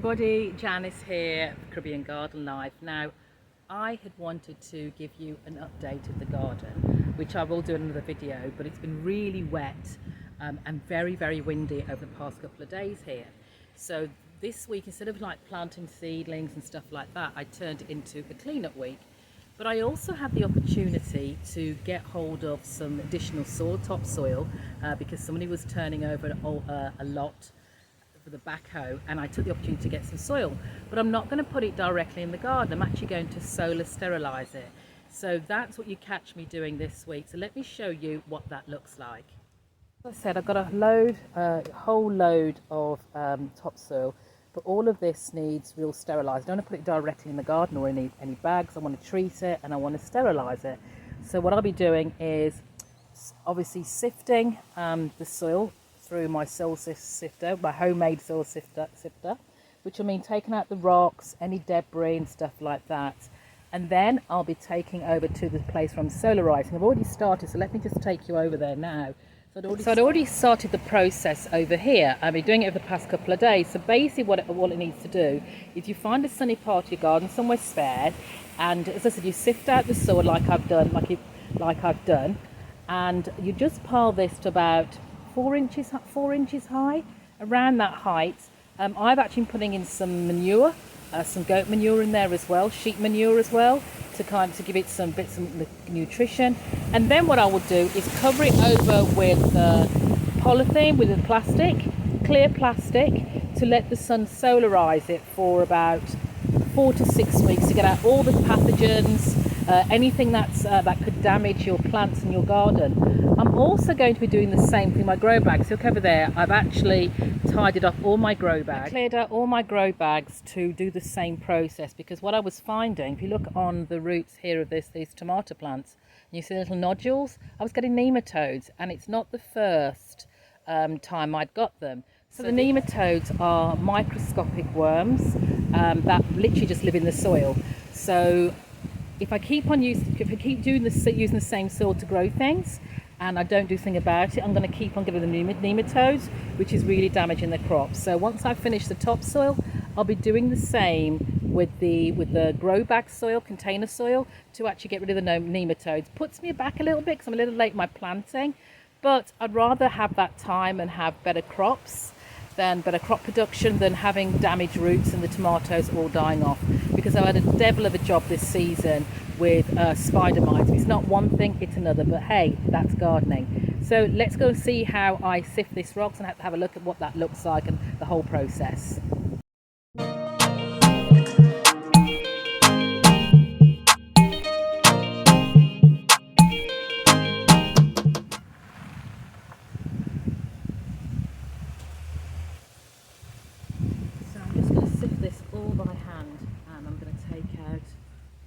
everybody, Janice here, Caribbean Garden Life. Now, I had wanted to give you an update of the garden, which I will do in another video, but it's been really wet and very, very windy over the past couple of days here. So this week, instead of like planting seedlings and stuff like that, I turned it into a cleanup week. But I also had the opportunity to get hold of some additional topsoil because somebody was turning over a lot for the backhoe, and I took the opportunity to get some soil. But I'm not going to put it directly in the garden. I'm actually going to solar sterilize it. So that's what you catch me doing this week. So let me show you what that looks like. As I said, I've got a whole load of topsoil, but all of this needs real sterilized. I don't want to put it directly in the garden or any bags. I want to treat it and I want to sterilize it. So what I'll be doing is obviously sifting the soil through my soil sifter, my homemade soil sifter, which will mean taking out the rocks, any debris and stuff like that. And then I'll be taking over to the place where I'm solarizing. I've already started, so let me just take you over there now. So I'd already started the process over here. I've been doing it over the past couple of days. So basically what it needs to do is you find a sunny part of your garden, somewhere spared, and as I said, you sift out the soil like I've done, and you just pile this to about 4 inches high. Around that height, I've actually been putting in some manure, some goat manure in there as well, sheep manure as well, to give it some bits of nutrition. And then what I will do is cover it over with polythene, with a clear plastic, to let the sun solarize it for about 4 to 6 weeks to get out all the pathogens, anything that could damage your plants in your garden. I'm also going to be doing the same thing with my grow bags. Look over there, I've actually tidied up all my grow bags. I cleared out all my grow bags to do the same process, because what I was finding, if you look on the roots here of these tomato plants, and you see little nodules, I was getting nematodes, and it's not the first time I'd got them. So the nematodes are microscopic worms that literally just live in the soil. So if I keep using the same soil to grow things, and I don't do anything about it, I'm going to keep on giving them nematodes, which is really damaging the crops. So once I finish the topsoil, I'll be doing the same with the grow bag soil, container soil, to actually get rid of the nematodes. Puts me back a little bit because I'm a little late in my planting, but I'd rather have that time and have better crop production than having damaged roots and the tomatoes all dying off, because I had a devil of a job this season with spider mites. It's not one thing, it's another, but hey, that's gardening. So let's go see how I sift this rocks and have a look at what that looks like and the whole process.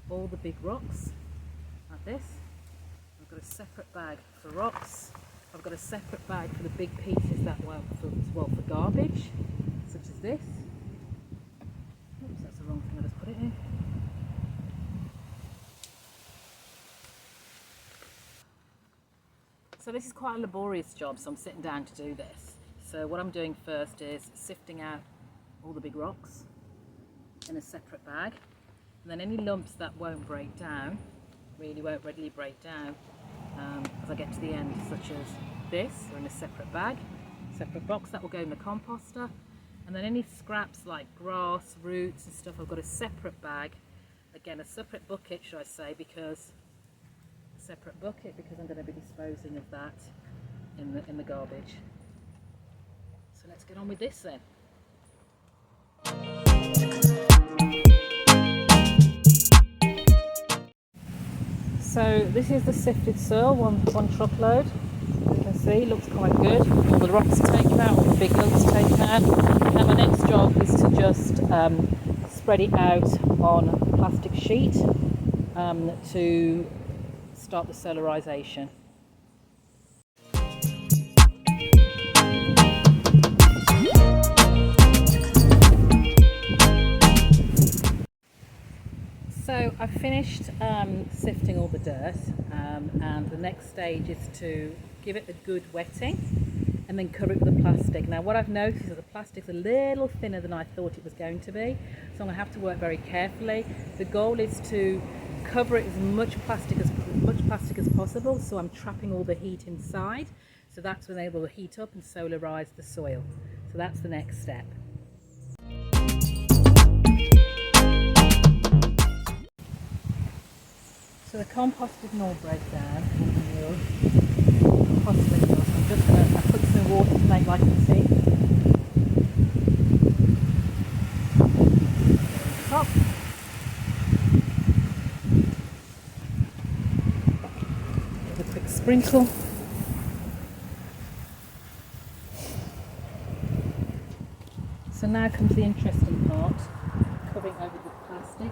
All the big rocks like this. I've got a separate bag for rocks. I've got a separate bag for the big pieces that were for garbage, such as this. Oops, that's the wrong thing, I just put it in. So this is quite a laborious job, so I'm sitting down to do this. So what I'm doing first is sifting out all the big rocks in a separate bag. And then any lumps that won't break down, really won't readily break down as I get to the end, such as this, are in a separate bag, separate box, that will go in the composter. And then any scraps like grass, roots and stuff, I've got a separate bag, again a separate bucket should I say, because I'm going to be disposing of that in the garbage. So let's get on with this then. So this is the sifted soil, one truckload. You can see, looks quite good. All the rocks are taken out, all the big lumps are taken out. And my next job is to just spread it out on a plastic sheet to start the solarization. So I finished sifting all the dirt, and the next stage is to give it a good wetting. and then cover it with the plastic. Now what I've noticed is that the plastic's a little thinner than I thought it was going to be, so I'm going to have to work very carefully. The goal is to cover it as much plastic as possible, so I'm trapping all the heat inside, so that's when they will heat up and solarize the soil. So that's the next step. So the compost didn't all break down, compost manure. So I'm just going to put some water to make like a tea. Top. Give a quick sprinkle. So now comes the interesting part, covering over the plastic.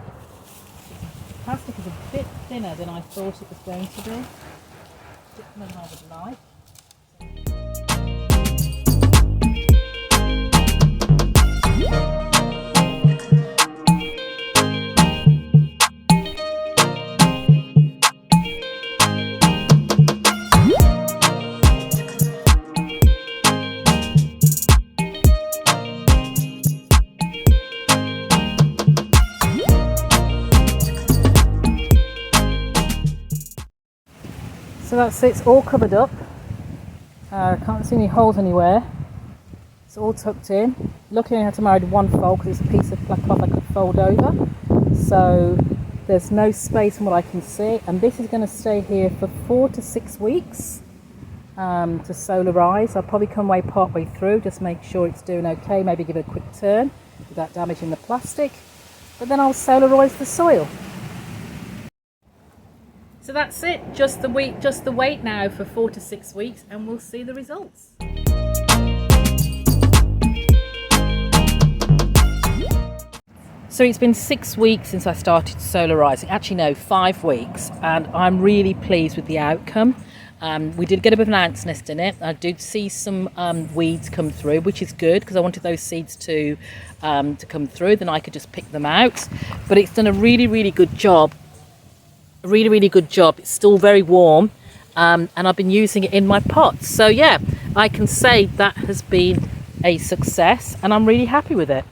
The plastic is a bit thinner than I thought it was going to be, a bit thinner than I would like. So that's it, it's all covered up. I can't see any holes anywhere. It's all tucked in. Luckily I had to marry one fold because it's a piece of black cloth I could fold over. So there's no space from what I can see. And this is going to stay here for 4 to 6 weeks to solarize. I'll probably come away part way through, just make sure it's doing okay, maybe give it a quick turn without damaging the plastic. But then I'll solarize the soil. So that's it, just the wait now for 4 to 6 weeks and we'll see the results. So it's been 6 weeks since I started solarizing, actually no, 5 weeks, and I'm really pleased with the outcome. We did get a bit of an ant's nest in it. I did see some weeds come through, which is good because I wanted those seeds to come through, then I could just pick them out. But it's done a really good job. Really good job. It's still very warm, and I've been using it in my pots. So yeah, I can say that has been a success and I'm really happy with it.